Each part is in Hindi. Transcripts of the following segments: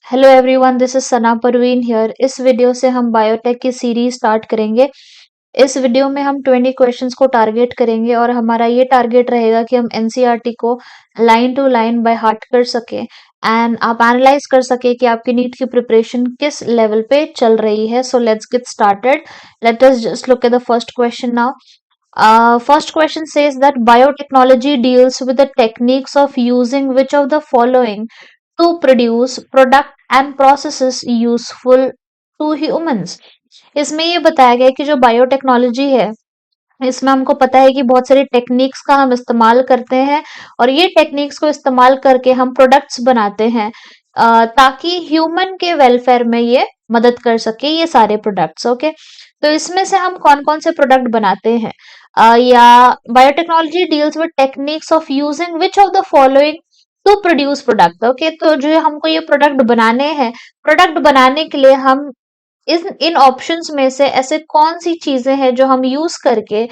Hello everyone, this is Sana Parveen here. इस वीडियो से हम बायोटेक की सीरीज स्टार्ट करेंगे। इस वीडियो में हम 20 क्वेश्चंस को टारगेट करेंगे और हमारा ये टारगेट रहेगा कि हम एनसीईआरटी को line to line by heart कर सके एंड आप एनालाइज कर सके कि आपकी नीट की प्रिपरेशन किस लेवल पे चल रही है। So let's get started. Let us just look at the first question now. First question says that biotechnology deals with the techniques of using which of the following to produce product and processes useful to humans. इसमें ये बताया गया है कि जो बायोटेक्नोलॉजी है इसमें हमको पता है कि बहुत सारी टेक्निक्स का हम इस्तेमाल करते हैं और ये टेक्निक्स को इस्तेमाल करके हम प्रोडक्ट्स बनाते हैं ताकि ह्यूमन के वेलफेयर में ये मदद कर सके ये सारे प्रोडक्ट्स। ओके, तो इसमें से हम कौन कौन से प्रोडक्ट बनाते हैं या biotechnology deals with techniques of using which of the following to produce product. Okay, तो जो हमको ये प्रोडक्ट बनाने हैं, प्रोडक्ट बनाने के लिए हम इन ऑप्शंस में से ऐसे कौन सी चीजें हैं जो हम यूज करके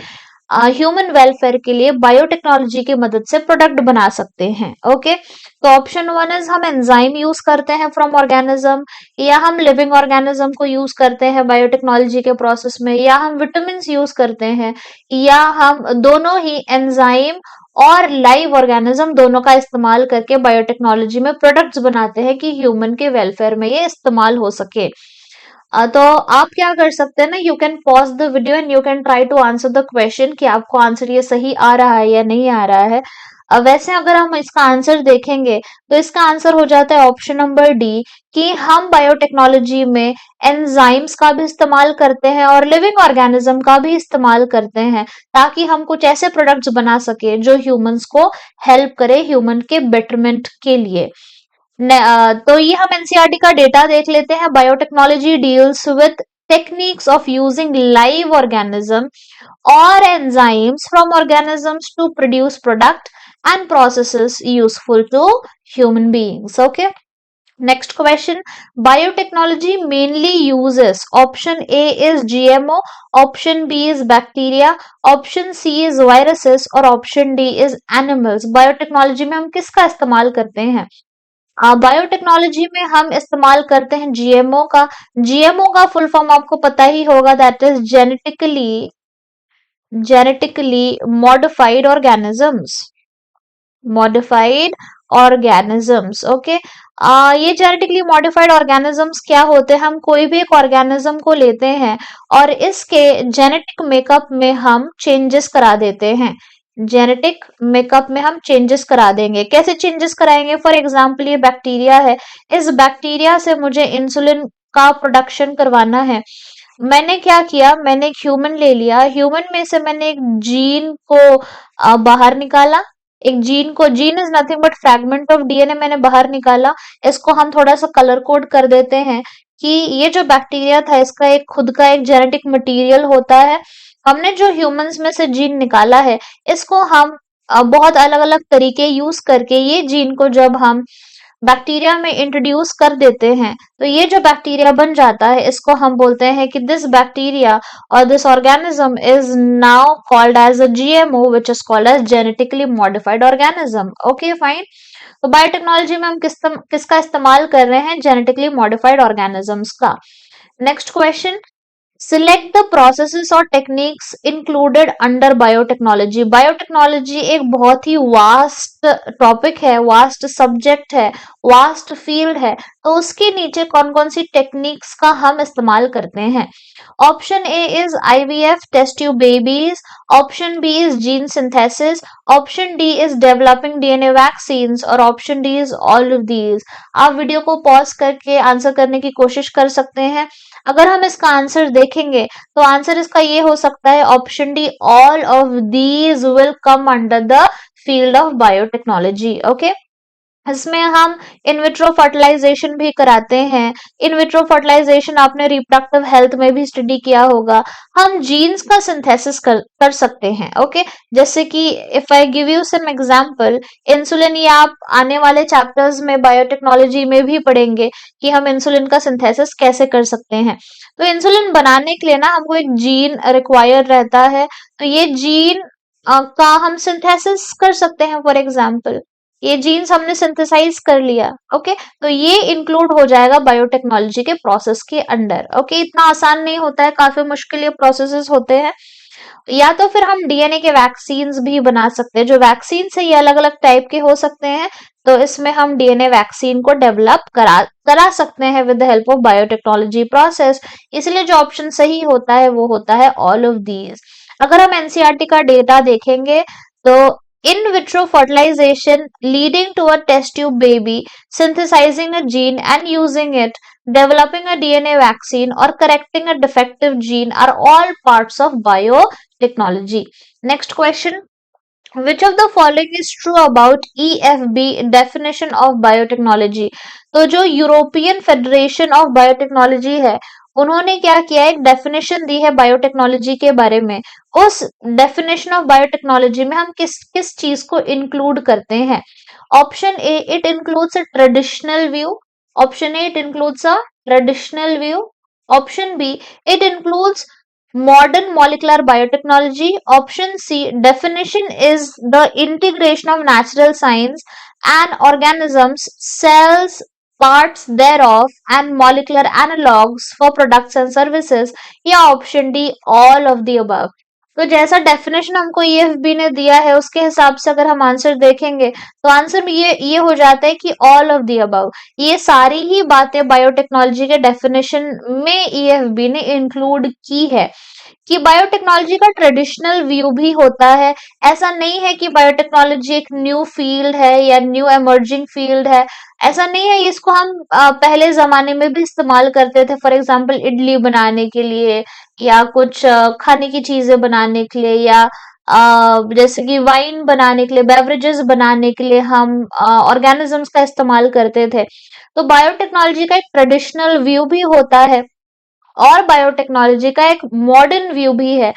ह्यूमन वेलफेयर के लिए बायोटेक्नोलॉजी की मदद से प्रोडक्ट बना सकते हैं। ओके, तो ऑप्शन 1 इज हम एंजाइम यूज करते हैं फ्रॉम ऑर्गेनिज्म, या हम लिविंग ऑर्गेनिज्म को यूज करते हैं बायोटेक्नोलॉजी के प्रोसेस में, या हम विटामिन यूज करते हैं, या हम दोनों ही एंजाइम और लाइव ऑर्गेनिज्म दोनों का इस्तेमाल करके बायोटेक्नोलॉजी में प्रोडक्ट्स बनाते हैं कि ह्यूमन के वेलफेयर में ये इस्तेमाल हो सके। तो आप क्या कर सकते हैं ना, you can pause the video and you can try to answer the question कि आपको आंसर ये सही आ रहा है या नहीं आ रहा है। वैसे अगर हम इसका आंसर देखेंगे तो इसका आंसर हो जाता है ऑप्शन नंबर डी कि हम बायोटेक्नोलॉजी में एंजाइम्स का भी इस्तेमाल करते हैं और लिविंग ऑर्गेनिज्म का भी इस्तेमाल करते हैं ताकि हम कुछ ऐसे प्रोडक्ट्स बना सके जो ह्यूमंस को हेल्प करे ह्यूमन के बेटरमेंट के लिए। तो ये हम एनसीईआरटी का डेटा देख लेते हैं। Biotechnology deals with techniques of using live organism और enzymes from organisms to produce product and processes useful to human beings. Okay, next question. Biotechnology mainly uses option A is GMO, option B is bacteria, option C is viruses और option D is animals. Biotechnology में हम किसका इस्तेमाल करते हैं? बायोटेक्नोलॉजी में हम इस्तेमाल करते हैं जीएमओ का। जीएमओ का फुल फॉर्म आपको पता ही होगा, that is genetically modified organisms. Modified organisms. Okay, ये जेनेटिकली मॉडिफाइड ऑर्गेनिजम्स क्या होते हैं? हम कोई भी एक ऑर्गेनिज्म को लेते हैं और इसके जेनेटिक मेकअप में हम चेंजेस करा देते हैं। जेनेटिक मेकअप में हम चेंजेस करा देंगे। कैसे चेंजेस कराएंगे? फॉर एग्जाम्पल ये बैक्टीरिया है, इस बैक्टीरिया से मुझे इंसुलिन का प्रोडक्शन करवाना है। मैंने क्या किया, मैंने एक ह्यूमन ले लिया, ह्यूमन में से मैंने एक जीन को बाहर निकाला। एक gene is nothing but fragment of DNA मैंने बाहर निकाला। इसको हम थोड़ा सा कलर कोड कर देते हैं कि ये जो बैक्टीरिया था इसका एक खुद का एक जेनेटिक मटेरियल होता है। हमने जो ह्यूमंस में से जीन निकाला है इसको हम बहुत अलग अलग तरीके यूज करके ये जीन को जब हम बैक्टीरिया में इंट्रोड्यूस कर देते हैं तो ये जो बैक्टीरिया बन जाता है इसको हम बोलते हैं कि दिस बैक्टीरिया और this organism is now called as a GMO which is called as genetically modified organism. Okay fine, तो बायोटेक्नोलॉजी में हम किसका इस्तेमाल कर रहे हैं? जेनेटिकली मॉडिफाइड ऑर्गेनिजम्स का। Next question, select the processes और techniques included under biotechnology. Biotechnology एक बहुत ही वास्ट टॉपिक है, वास्ट सब्जेक्ट है, वास्ट फील्ड है, तो उसके नीचे कौन कौन सी टेक्निक्स का हम इस्तेमाल करते हैं? Option A is IVF, test tube babies, option B is gene synthesis, option D is developing DNA vaccines और option D is all of these. आप वीडियो को पॉज करके आंसर करने की कोशिश कर सकते हैं। अगर हम इसका आंसर देखेंगे तो आंसर इसका ये हो सकता है option D, all of these will come under the field of biotechnology. Okay, इसमें हम इनविट्रो फर्टिलाइजेशन भी कराते हैं। इनविट्रो फर्टिलाइजेशन आपने रिप्रोडक्टिव हेल्थ में भी स्टडी किया होगा। हम जीन्स का सिंथेसिस कर सकते हैं। ओके, जैसे कि if I give you some example, insulin, ये आप आने वाले चैप्टर्स में बायोटेक्नोलॉजी में भी पढ़ेंगे कि हम इंसुलिन का सिंथेसिस कैसे कर सकते हैं। तो इंसुलिन बनाने के लिए ना हमको एक जीन रिक्वायर रहता है, तो ये जीन का हम सिंथेसिस कर सकते हैं। फॉर एग्जाम्पल ये जीन्स हमने सिंथेसाइज कर लिया। ओके, तो ये इंक्लूड हो जाएगा बायोटेक्नोलॉजी के प्रोसेस के अंडर। ओके, इतना आसान नहीं होता है, काफी मुश्किल ये प्रोसेसेस होते हैं। या तो फिर हम डीएनए के वैक्सीन्स भी बना सकते हैं। जो वैक्सीन है ये अलग अलग टाइप के हो सकते हैं, तो इसमें हम डीएनए वैक्सीन को डेवलप करा सकते हैं with the help of biotechnology process. इसलिए जो ऑप्शन सही होता है वो होता है ऑल ऑफ दीज। अगर हम एनसीईआरटी का डेटा देखेंगे तो in vitro fertilization leading to a test tube baby, synthesizing a gene and using it, developing a DNA vaccine, or correcting a defective gene are all parts of biotechnology. Next question. Which of the following is true about EFB definition of biotechnology? तो जो यूरोपियन फेडरेशन ऑफ बायोटेक्नोलॉजी है, उन्होंने क्या किया, एक डेफिनेशन दी है बायोटेक्नोलॉजी के बारे में। उस डेफिनेशन ऑफ बायोटेक्नोलॉजी में हम किस किस चीज को इंक्लूड करते हैं? Option A, it includes a traditional view. Option A, it includes a traditional view. Option B, it includes modern molecular biotechnology. Option C, definition is the integration of natural science and organisms, cells, parts thereof and molecular analogues for products and services. या option D, all of the above. तो जैसा डेफिनेशन हमको ईएफबी ने दिया है उसके हिसाब से अगर हम आंसर देखेंगे तो आंसर में ये हो जाता है कि ऑल ऑफ दी अबव। ये सारी ही बातें बायोटेक्नोलॉजी के डेफिनेशन में ईएफबी ने इंक्लूड की है। कि बायोटेक्नोलॉजी का ट्रेडिशनल व्यू भी होता है, ऐसा नहीं है कि बायोटेक्नोलॉजी एक न्यू फील्ड है या न्यू एमर्जिंग फील्ड है, ऐसा नहीं है। इसको हम पहले जमाने में भी इस्तेमाल करते थे, फॉर एग्जांपल इडली बनाने के लिए या कुछ खाने की चीजें बनाने के लिए या जैसे कि वाइन बनाने के लिए, बेवरेजेस बनाने के लिए हम ऑर्गेनिजम्स का इस्तेमाल करते थे। तो बायोटेक्नोलॉजी का एक ट्रेडिशनल व्यू भी होता है और बायोटेक्नोलॉजी का एक मॉडर्न व्यू भी है,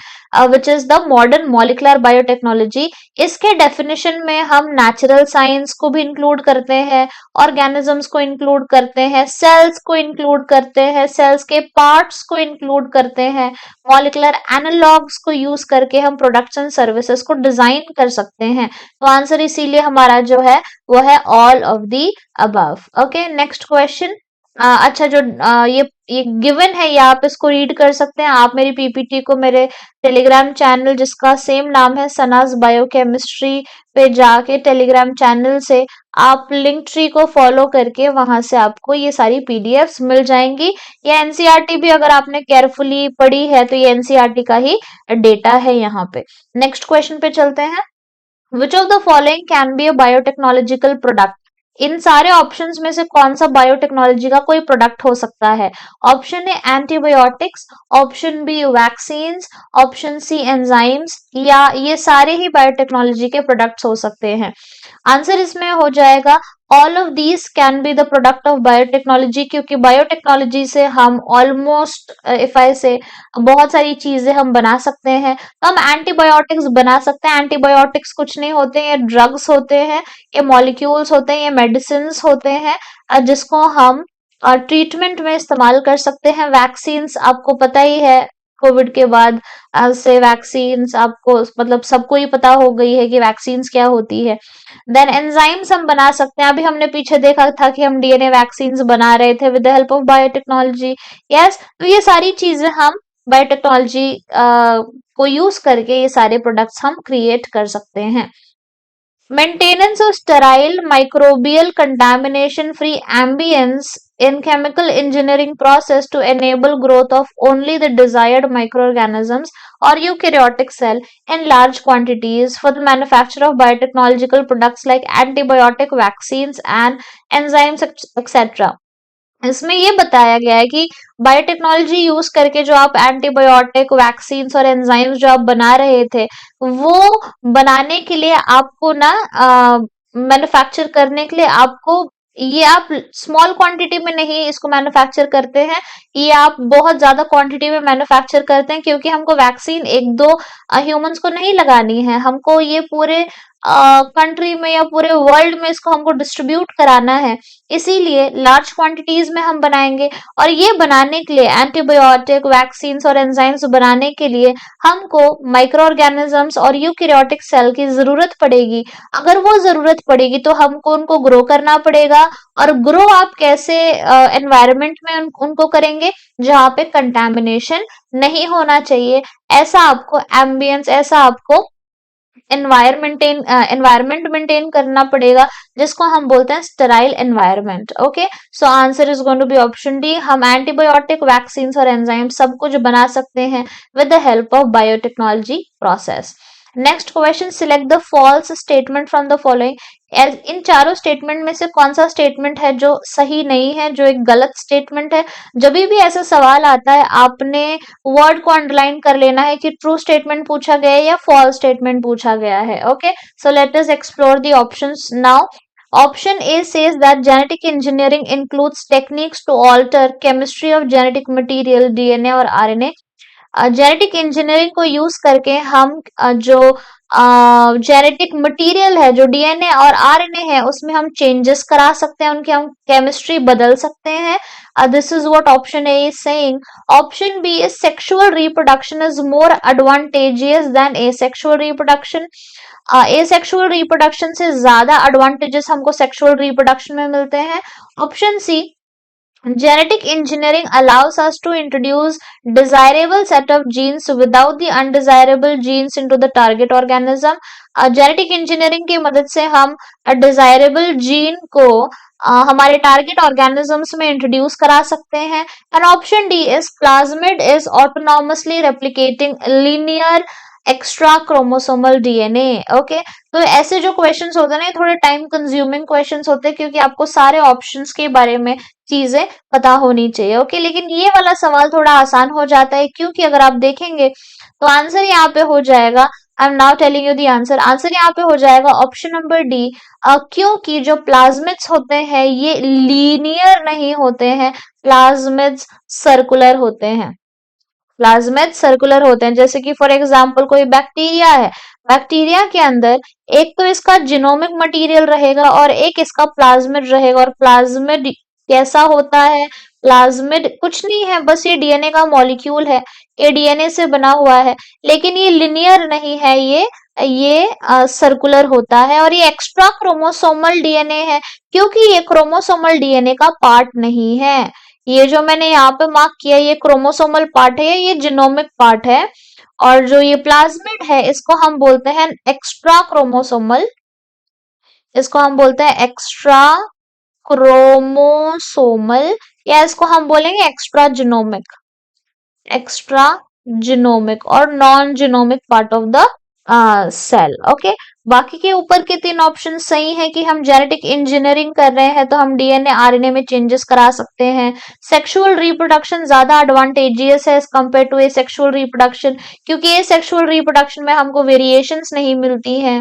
which is the modern molecular biotechnology. इसके डेफिनेशन में हम नेचुरल साइंस को भी इंक्लूड करते हैं, ऑर्गेनिजम्स को इंक्लूड करते हैं, सेल्स को इंक्लूड करते हैं, सेल्स के पार्ट्स को इंक्लूड करते हैं, मॉलिकुलर एनालॉग्स को यूज करके हम प्रोडक्ट्स एंड सर्विसेज को डिजाइन कर सकते हैं। तो आंसर इसीलिए हमारा जो है वो है all of the above. Okay, next question. अच्छा, जो ये गिवन है ये आप इसको रीड कर सकते हैं। आप मेरी पीपीटी को मेरे टेलीग्राम चैनल जिसका सेम नाम है सनाज बायोकेमिस्ट्री पे जाके टेलीग्राम चैनल से आप लिंक ट्री को फॉलो करके वहां से आपको ये सारी पीडीएफ्स मिल जाएंगी। ये एनसीईआरटी भी अगर आपने केयरफुली पढ़ी है तो ये एनसीईआरटी का ही डेटा है यहाँ पे। नेक्स्ट क्वेश्चन पे चलते हैं। Which of the following can be a biotechnological product? इन सारे ऑप्शंस में से कौन सा बायोटेक्नोलॉजी का कोई प्रोडक्ट हो सकता है? Option A antibiotics, option B vaccines, option C enzymes, या ये सारे ही बायोटेक्नोलॉजी के प्रोडक्ट्स हो सकते हैं। आंसर इसमें हो जाएगा all of these can be the product of biotechnology, क्योंकि बायोटेक्नोलॉजी से हम ऑलमोस्ट इफ आई से बहुत सारी चीजें हम बना सकते हैं। तो हम एंटीबायोटिक्स बना सकते हैं। एंटीबायोटिक्स कुछ नहीं होते, ये ड्रग्स होते हैं, ये मॉलिक्यूल्स होते हैं, ये मेडिसिन होते हैं जिसको हम ट्रीटमेंट में इस्तेमाल कर सकते हैं। वैक्सीन्स आपको पता ही है, कोविड के बाद से वैक्सीन्स आपको मतलब सबको ही पता हो गई है कि वैक्सीन्स क्या होती है। देन एंजाइम्स हम बना सकते हैं। अभी हमने पीछे देखा था कि हम डीएनए वैक्सीन्स बना रहे थे with the help of biotechnology. Yes, तो ये सारी चीजें हम बायोटेक्नोलॉजी को यूज करके ये सारे प्रोडक्ट्स हम क्रिएट कर सकते हैं। Maintenance of sterile microbial contamination free ambience in chemical engineering process to enable growth of only the desired microorganisms or eukaryotic cell in large quantities for the manufacture of biotechnological products like antibiotic vaccines and enzymes etc. इसमें ये बताया गया है कि बायोटेक्नोलॉजी यूज करके जो आप एंटीबायोटिक वैक्सीन्स और एंजाइम्स जो आप बना रहे थे वो बनाने के लिए आपको ना मैन्युफैक्चर करने के लिए आपको ये आप स्मॉल क्वांटिटी में नहीं इसको मैन्युफैक्चर करते हैं, ये आप बहुत ज्यादा क्वांटिटी में मैन्युफैक्चर करते हैं, क्योंकि हमको वैक्सीन एक दो ह्यूमंस को नहीं लगानी है, हमको ये पूरे कंट्री में या पूरे वर्ल्ड में इसको हमको डिस्ट्रीब्यूट कराना है, इसीलिए लार्ज क्वांटिटीज में हम बनाएंगे। और ये बनाने के लिए एंटीबायोटिक, वैक्सीन और एंजाइम्स बनाने के लिए हमको माइक्रो ऑर्गेनिजम्स और यूकैरियोटिक सेल की जरूरत पड़ेगी। अगर वो जरूरत पड़ेगी तो हमको उनको ग्रो करना पड़ेगा। और ग्रो आप कैसे एनवायरनमेंट में उनको करेंगे, जहाँ पे कंटामिनेशन नहीं होना चाहिए, ऐसा आपको एम्बियंस, ऐसा आपको एनवायरमेंट मेंटेन करना पड़ेगा, जिसको हम बोलते हैं sterile environment. Okay, so answer is going to be option D. हम एंटीबायोटिक, वैक्सीन और एंजाइम सब कुछ बना सकते हैं with the help of biotechnology process. Next question, select the false statement from the following. इन चारों स्टेटमेंट में से कौन सा स्टेटमेंट है जो सही नहीं है, जो एक गलत स्टेटमेंट है। जब भी ऐसा सवाल आता है, आपने वर्ड को अंडरलाइन कर लेना है कि ट्रू स्टेटमेंट पूछा गया है या फॉल्स स्टेटमेंट पूछा गया है। Okay, so let us explore the options now. Option A says that genetic engineering includes techniques to alter chemistry of genetic material, DNA और RNA। जेनेटिक इंजीनियरिंग को यूज करके हम जो जेनेटिक मटेरियल है, जो डीएनए और आरएनए है, उसमें हम चेंजेस करा सकते हैं, उनकी हम केमिस्ट्री बदल सकते हैं। This is what option A is saying. Option B is sexual reproduction is more advantageous than asexual reproduction. Asexual reproduction से ज्यादा एडवांटेजेस हमको सेक्सुअल रिप्रोडक्शन में मिलते हैं। Option C, genetic engineering allows us to introduce desirable set of genes without the undesirable genes into the target organism। Genetic engineering की मदद से हम डिजायरेबल जीन को हमारे टारगेट ऑर्गेनिजम्स में इंट्रोड्यूस करा सकते हैं। And option D is plasmid is autonomously replicating linear extra chromosomal DNA. Okay, तो ऐसे जो क्वेश्चंस होते हैं ना, थोड़े टाइम कंज्यूमिंग क्वेश्चंस होते हैं, क्योंकि आपको सारे ऑप्शंस के बारे में चीजें पता होनी चाहिए। ओके, लेकिन ये वाला सवाल थोड़ा आसान हो जाता है, क्योंकि अगर आप देखेंगे तो आंसर यहाँ पे हो जाएगा, I am now telling you the answer. Answer यहाँ पे हो जाएगा ऑप्शन नंबर डी, क्योंकि जो प्लाज्मिड्स होते हैं ये लीनियर नहीं होते हैं, प्लाज्मिड्स सर्कुलर होते हैं। प्लाज्मिड सर्कुलर होते हैं। जैसे कि फॉर एग्जांपल कोई बैक्टीरिया है, बैक्टीरिया के अंदर एक तो इसका जिनोमिक मटेरियल रहेगा और एक इसका प्लाज्मिड रहेगा। और प्लाज्मिड कैसा होता है, प्लाज्मिड कुछ नहीं है, बस ये डीएनए का मॉलिक्यूल है, ये डीएनए से बना हुआ है, लेकिन ये लिनियर नहीं है, ये सर्कुलर होता है। और ये एक्स्ट्रा क्रोमोसोमल डीएनए है, क्योंकि ये क्रोमोसोमल डीएनए का पार्ट नहीं है। ये जो मैंने यहाँ पे मार्क किया, ये क्रोमोसोमल पार्ट है, ये जिनोमिक पार्ट है। और जो ये प्लाज्मिड है, इसको हम बोलते हैं एक्स्ट्रा क्रोमोसोमल, इसको हम बोलते हैं एक्स्ट्रा क्रोमोसोमल, या इसको हम बोलेंगे एक्स्ट्रा जिनोमिक, एक्स्ट्रा जिनोमिक और non genomic part of the cell. Okay, बाकी के ऊपर के तीन ऑप्शन सही है कि हम जेनेटिक इंजीनियरिंग कर रहे हैं तो हम डीएनए आरएनए में चेंजेस करा सकते हैं। सेक्सुअल रिप्रोडक्शन ज्यादा एडवांटेजियस है as compare to asexual reproduction, क्योंकि ए सेक्सुअल रिप्रोडक्शन में हमको वेरिएशंस नहीं मिलती हैं,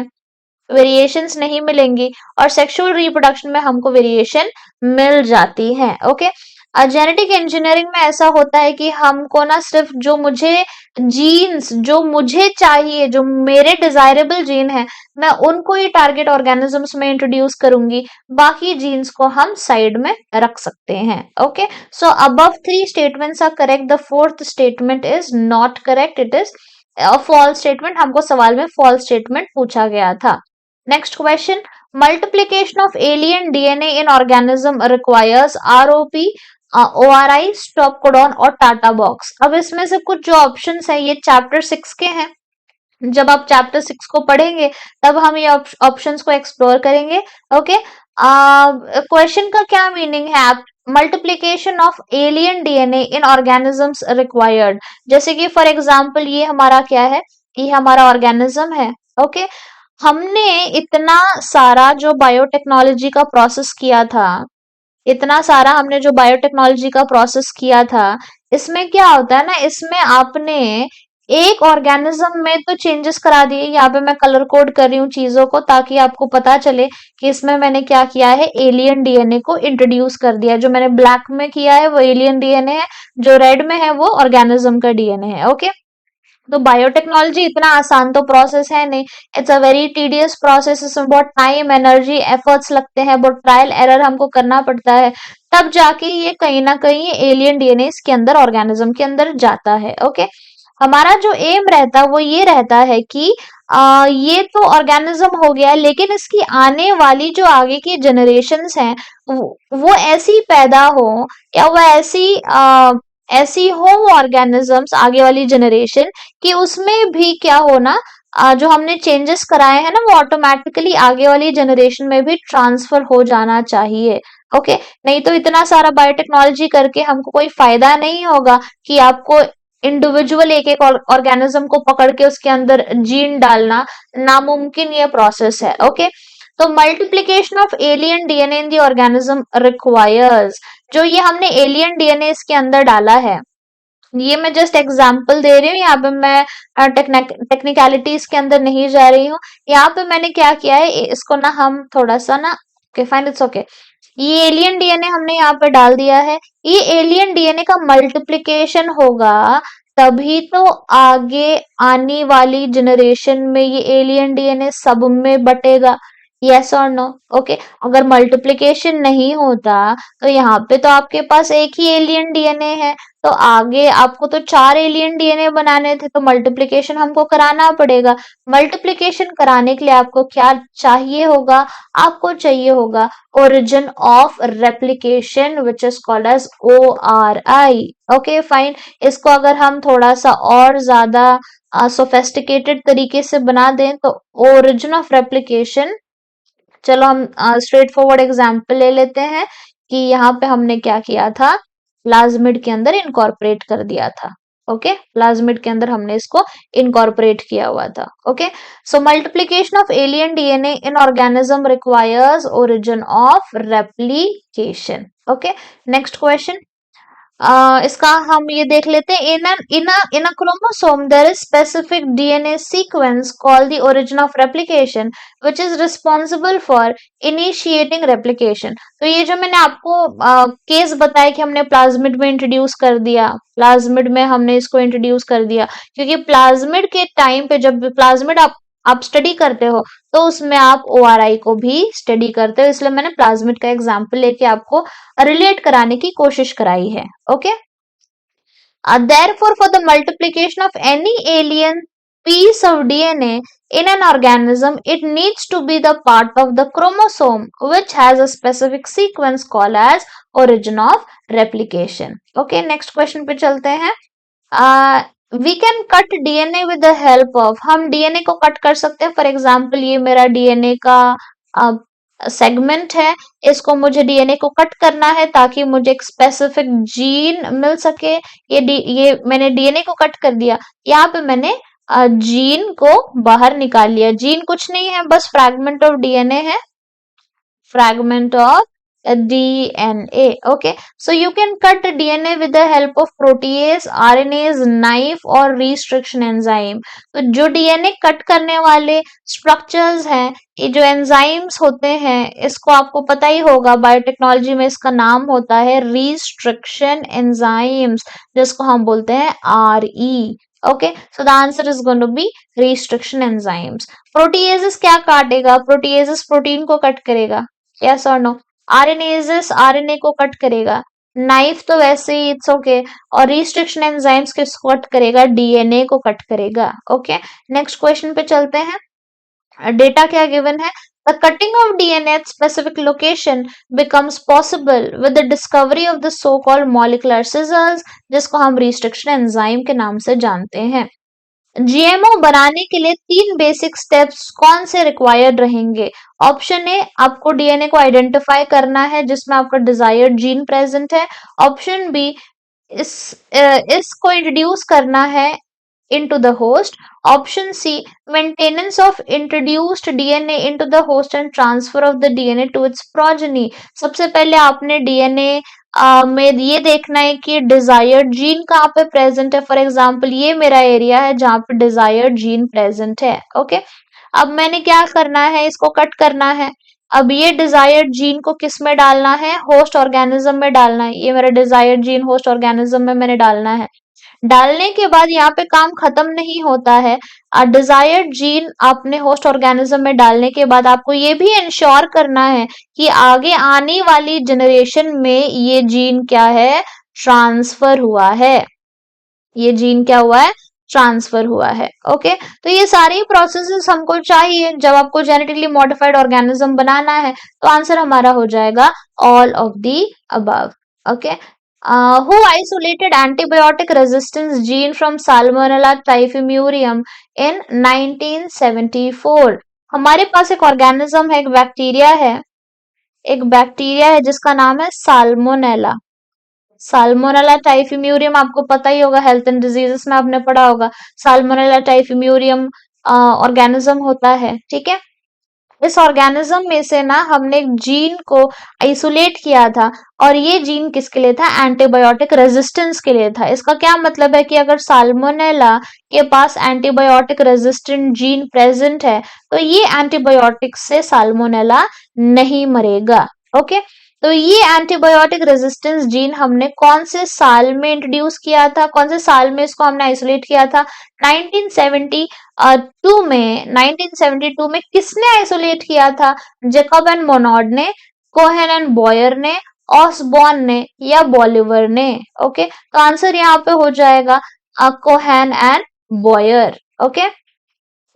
वेरिएशंस नहीं मिलेंगी, और सेक्सुअल रिप्रोडक्शन में हमको वेरिएशन मिल जाती है। ओके, जेनेटिक इंजीनियरिंग में ऐसा होता है कि हमको ना सिर्फ जो मुझे जीन्स जो मुझे चाहिए, जो मेरे डिजायरेबल जीन है, मैं उनको ही टारगेट ऑर्गेनिजम्स में इंट्रोड्यूस करूंगी, बाकी जीन्स को हम साइड में रख सकते हैं। Okay, so above 3 statements are correct, the 4th statement is not correct, it is false statement. हमको सवाल में फॉल्स स्टेटमेंट पूछा गया था। Next question, multiplication of alien DNA in organism requires ROP, ORI, stop codon और टाटा बॉक्स। अब इसमें से कुछ जो ऑप्शंस है, ये चैप्टर 6 के हैं। जब आप चैप्टर 6 को पढ़ेंगे तब हम ये ऑप्शंस को एक्सप्लोर करेंगे। ओके, क्वेश्चन का क्या मीनिंग है, multiplication of alien DNA in organisms required. जैसे कि फॉर एग्जांपल ये हमारा क्या है, ये हमारा ऑर्गेनिज्म है। ओके, हमने इतना सारा जो बायोटेक्नोलॉजी का प्रोसेस किया था, इतना सारा हमने जो बायोटेक्नोलॉजी का प्रोसेस किया था, इसमें क्या होता है ना, इसमें आपने एक ऑर्गेनिज्म में तो चेंजेस करा दिए। यहाँ पे मैं कलर कोड कर रही हूँ चीजों को, ताकि आपको पता चले कि इसमें मैंने क्या किया है, एलियन डीएनए को इंट्रोड्यूस कर दिया। जो मैंने ब्लैक में किया है वो एलियन डीएनए है, जो रेड में है वो ऑर्गेनिज्म का डीएनए है। ओके, तो बायोटेक्नोलॉजी इतना आसान तो प्रोसेस है नहीं, it's a very tedious process, इसमें बहुत टाइम, एनर्जी, एफर्ट्स लगते हैं, बहुत ट्रायल एरर हमको करना पड़ता है, तब जाके ये कहीं ना कहीं एलियन डीएनए के अंदर, ऑर्गेनिज्म के अंदर जाता है। ओके, हमारा जो एम रहता है वो ये रहता है कि ये तो ऑर्गेनिज्म हो गया, लेकिन इसकी आने वाली जो आगे की जनरेशन्स हैं वो ऐसी पैदा हो, या वो ऐसी हो ऑर्गेनिजम्स आगे वाली जनरेशन कि उसमें भी क्या हो ना, जो हमने चेंजेस कराए हैं ना वो ऑटोमेटिकली आगे वाली जनरेशन में भी ट्रांसफर हो जाना चाहिए। ओके, नहीं तो इतना सारा बायोटेक्नोलॉजी करके हमको कोई फायदा नहीं होगा कि आपको इंडिविजुअल एक एक ऑर्गेनिज्म को पकड़ के उसके अंदर जीन डालना नामुमकिन ये प्रोसेस है। ओके, तो multiplication of alien DNA in the organism requires, जो ये हमने एलियन डीएनए इसके अंदर डाला है, ये मैं जस्ट एग्जांपल दे रही हूँ, यहाँ पे मैं टेक्निकलिटीज के अंदर नहीं जा रही हूँ। यहाँ पे मैंने क्या किया है, इसको ना हम थोड़ा सा ना, ओके फाइन, इट्स ओके, ये एलियन डीएनए हमने यहाँ पे डाल दिया है। ये एलियन डीएनए का मल्टीप्लिकेशन होगा तभी तो आगे आने वाली जनरेशन में ये एलियन डीएनए सब में बटेगा। यस और नो? ओके, अगर मल्टीप्लिकेशन नहीं होता तो यहाँ पे तो आपके पास एक ही एलियन डीएनए है, तो आगे आपको तो 4 एलियन डीएनए बनाने थे, तो मल्टीप्लिकेशन हमको कराना पड़ेगा। मल्टीप्लिकेशन कराने के लिए आपको क्या चाहिए होगा? आपको चाहिए होगा origin of replication which is called as ORI। Okay fine, इसको अगर हम थोड़ा सा और ज्यादा सोफेस्टिकेटेड तरीके से बना दें तो origin of replication, चलो हम स्ट्रेट फॉरवर्ड एग्जाम्पल ले लेते हैं कि यहाँ पे हमने क्या किया था, प्लाज्मिड के अंदर इनकॉर्पोरेट कर दिया था। ओके, प्लाज्मिड के अंदर हमने इसको इनकॉर्पोरेट किया हुआ था। Okay, so multiplication of alien DNA in organism requires origin of replication. Okay, next question, इसका हम ये देख लेते हैं, in a chromosome there is specific DNA sequence called the origin of replication which is responsible for initiating replication. तो ये जो मैंने आपको केस बताया कि हमने प्लाज्मिड में इंट्रोड्यूस कर दिया, प्लाज्मिड में हमने इसको इंट्रोड्यूस कर दिया, क्योंकि प्लाज्मिड के टाइम पे जब प्लाज्मिड आप स्टडी करते हो तो उसमें आप ORI को भी स्टडी करते हो, इसलिए मैंने प्लाज्मिड का एग्जांपल लेके आपको रिलेट कराने की कोशिश कराई है। Okay, therefore for the multiplication of any alien piece of DNA in an organism, it needs to be the part of the chromosome which has a specific sequence called as origin of replication। Okay, next question पे चलते हैं। We can cut DNA with the help of, हम डीएनए को कट कर सकते हैं। फॉर एग्जाम्पल ये मेरा डीएनए का सेगमेंट है, इसको मुझे डीएनए को कट करना है ताकि मुझे एक स्पेसिफिक जीन मिल सके। ये मैंने डीएनए को कट कर दिया, यहाँ पे मैंने जीन को बाहर निकाल लिया। जीन कुछ नहीं है, बस फ्रैगमेंट ऑफ डीएनए है, fragment of DNA। Okay, so you can cut DNA with the help of protease, RNase, knife और restriction enzyme। तो जो DNA कट करने वाले स्ट्रक्चर्स हैं, ये जो एंजाइम्स होते हैं, इसको आपको पता ही होगा, बायोटेक्नोलॉजी में इसका नाम होता है रिस्ट्रिक्शन एंजाइम्स, जिसको हम बोलते हैं RE। Okay, so the answer is going to be restriction enzymes. Proteases क्या काटेगा? प्रोटीएजेस प्रोटीन को कट करेगा, यस और नो? आरएनएजेस आरएनए को कट करेगा, नाइफ तो वैसे ही इट्स ओके, और रिस्ट्रिक्शन एंजाइम्स किसको कट करेगा? डीएनए को कट करेगा। ओके, नेक्स्ट क्वेश्चन पे चलते हैं। डेटा क्या गिवन है? The cutting of DNA at specific location becomes possible with the discovery of the so-called molecular scissors, जिसको हम restriction enzyme के नाम से जानते हैं। जीएमओ बनाने के लिए 3 बेसिक स्टेप्स कौन से रिक्वायर्ड रहेंगे? ऑप्शन ए, आपको डीएनए को आइडेंटिफाई करना है जिसमें आपका डिजायर्ड जीन प्रेजेंट है। ऑप्शन बी, इसको इंट्रोड्यूस करना है into the host। Option C, maintenance of introduced DNA into the host and transfer of the DNA to its progeny। सबसे पहले आपने डीएनए में ये देखना है कि डिजायर्ड जीन कहाँ पे प्रेजेंट है। फॉर एग्जाम्पल ये मेरा एरिया है जहाँ पे डिजायर्ड जीन प्रेजेंट है। ओके, अब मैंने क्या करना है? इसको कट करना है। अब ये डिजायर्ड जीन को किस में डालना है? होस्ट ऑर्गेनिज्म में डालना है। ये मेरा डिजायर्ड जीन होस्ट ऑर्गेनिज्म में मैंने डालना है। डालने के बाद यहाँ पे काम खत्म नहीं होता है। डिजायर्ड जीन आपने होस्ट ऑर्गेनिज्म में डालने के बाद आपको ये भी इंश्योर करना है कि आगे आने वाली जनरेशन में ये जीन क्या है, ट्रांसफर हुआ है। ये जीन क्या हुआ है, ट्रांसफर हुआ है। ओके, तो ये सारी प्रोसेसेस हमको चाहिए जब आपको जेनेटिकली मॉडिफाइड ऑर्गेनिज्म बनाना है। तो आंसर हमारा हो जाएगा all of the above. Okay, who isolated antibiotic resistance gene from Salmonella typhimurium in 1974? हमारे पास एक ऑर्गेनिज्म है, एक बैक्टीरिया है जिसका नाम है साल्मोनेला। साल्मोनेला टाइफिम्यूरियम आपको पता ही होगा, हेल्थ एंड डिजीजेस में आपने पढ़ा होगा। साल्मोनेला टाइफिम्यूरियम ऑर्गेनिज्म होता है, ठीक है। इस ऑर्गेनिज्म में से ना हमने एक जीन को आइसोलेट किया था, और ये जीन किसके लिए था, एंटीबायोटिक रेजिस्टेंस के लिए था। इसका क्या मतलब है कि अगर साल्मोनेला के पास एंटीबायोटिक रेजिस्टेंट जीन प्रेजेंट है तो ये एंटीबायोटिक से साल्मोनेला नहीं मरेगा। ओके, तो ये एंटीबायोटिक रेजिस्टेंस जीन हमने कौन से साल में इंट्रोड्यूस किया था, कौन से साल में इसको हमने आइसोलेट किया था, 1972 में। 1972 में किसने आइसोलेट किया था, जेकब एंड मोनॉड ने, कोहेन एंड बॉयर ने, ऑसबॉर्न ने, या बॉलिवर ने। ओके, तो आंसर यहाँ पे हो जाएगा Cohen and Boyer. Okay,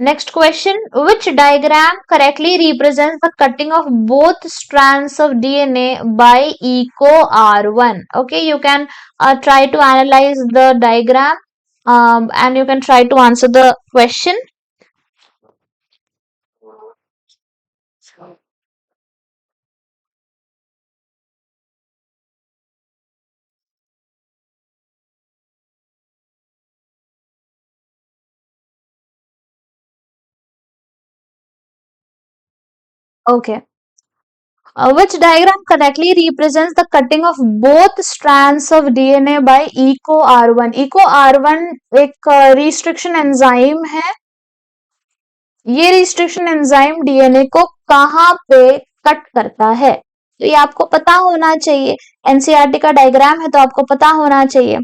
next question, which diagram correctly represents the cutting of both strands of DNA by EcoR1? Okay, you can try to analyze the diagram and you can try to answer the question. Okay. Which diagram correctly represents the cutting of both strands of DNA by EcoR1? EcoR1 एक restriction enzyme है। ये रिस्ट्रिक्शन एंजाइम डीएनए को कहाँ पे कट करता है, तो ये आपको पता होना चाहिए। एनसीईआरटी का डायग्राम है तो आपको पता होना चाहिए।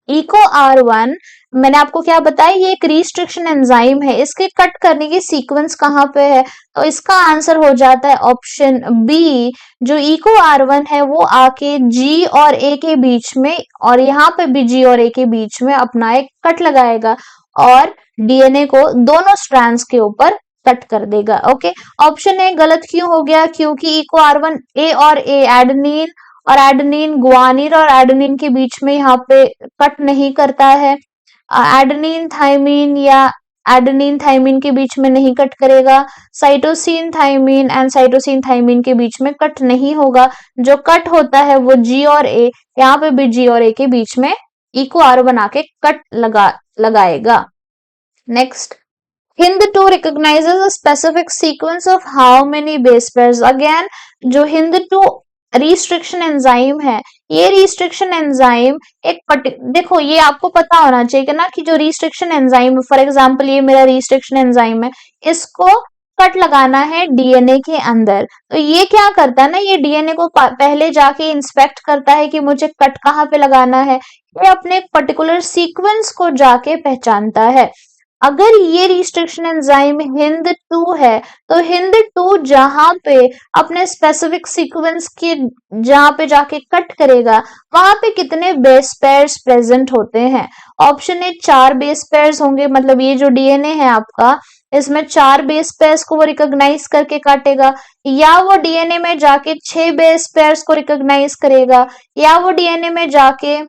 EcoR1 मैंने आपको क्या बताया, ये एक रिस्ट्रिक्शन एंजाइम है। इसके कट करने की सीक्वेंस कहाँ पे है, तो इसका आंसर हो जाता है ऑप्शन बी। जो EcoR1 है वो आके G और A के बीच में, और यहाँ पे भी G और A के बीच में अपना एक कट लगाएगा और डीएनए को दोनों स्ट्रैंड्स के ऊपर कट कर देगा। ओके, ऑप्शन ए गलत क्यों हो गया, क्योंकि EcoR1 ए और ए एडेनिन और एडेनिन गुआनिन और एडेनिन के बीच में यहाँ पे कट नहीं करता है। एडेनिन थाइमिन या एडेनिन थाइमिन के बीच में नहीं कट करेगा। Cytosine thymine and cytosine thymine के बीच में कट नहीं होगा। जो कट होता है वो जी और ए, यहाँ पे भी जी और ए के बीच में EcoR बना के कट लगाएगा। Next, Hind2 recognizes a specific sequence of how many base pairs? Again, जो Hind2 रिस्ट्रिक्शन एंजाइम है, ये रिस्ट्रिक्शन एंजाइम देखो ये आपको पता होना चाहिए ना कि जो रिस्ट्रिक्शन एंजाइम, फॉर एग्जांपल ये मेरा रिस्ट्रिक्शन एंजाइम है, इसको कट लगाना है डीएनए के अंदर। तो ये क्या करता है ना, ये डीएनए को पहले जाके इंस्पेक्ट करता है कि मुझे कट कहाँ पे लगाना है। ये अपने पर्टिकुलर सीक्वेंस को जाके पहचानता है। अगर ये रिस्ट्रिक्शन एंजाइम Hind2 है तो Hind2 जहां पे अपने स्पेसिफिक सीक्वेंस के जहां पे जाके कट करेगा वहां पे कितने बेस पेयर्स प्रेजेंट होते हैं। ऑप्शन ए 4 बेस पेयर्स होंगे, मतलब ये जो डीएनए है आपका इसमें 4 बेस पेयर्स को वो रिकॉग्नाइज करके काटेगा, या वो डीएनए में जाके 6 बेस पेयर्स को रिकॉग्नाइज करेगा, या वो डीएनए में जाके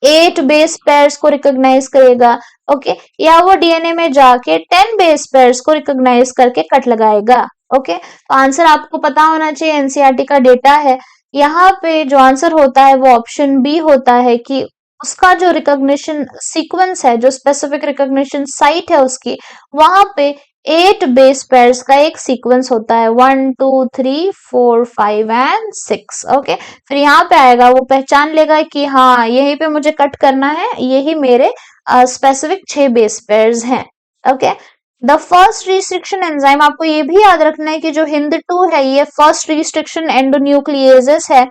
8 बेस पेयर्स को रिकॉग्नाइज करेगा। ओके, या वो डीएनए में जाके 10 बेस पेयर्स को रिकॉग्नाइज करके कट लगाएगा। ओके, तो आंसर आपको पता होना चाहिए, एनसीईआरटी का डेटा है। यहाँ पे जो आंसर होता है वो ऑप्शन बी होता है कि उसका जो रिकॉग्निशन सीक्वेंस है, जो स्पेसिफिक रिकॉग्निशन साइट है उसकी, वहां पे 8 बेस पेयर्स का एक सीक्वेंस होता है, 1 2 3 4 5 एंड 6। ओके, फिर यहाँ पे आएगा, वो पहचान लेगा कि हाँ यहीं पे मुझे कट करना है, यही मेरे स्पेसिफिक 6 बेस पेयर्स हैं। Okay, the first restriction enzyme, आपको ये भी याद रखना है कि जो Hind2 है ये फर्स्ट रिस्ट्रिक्शन एंडोन्यूक्लिएजेस है,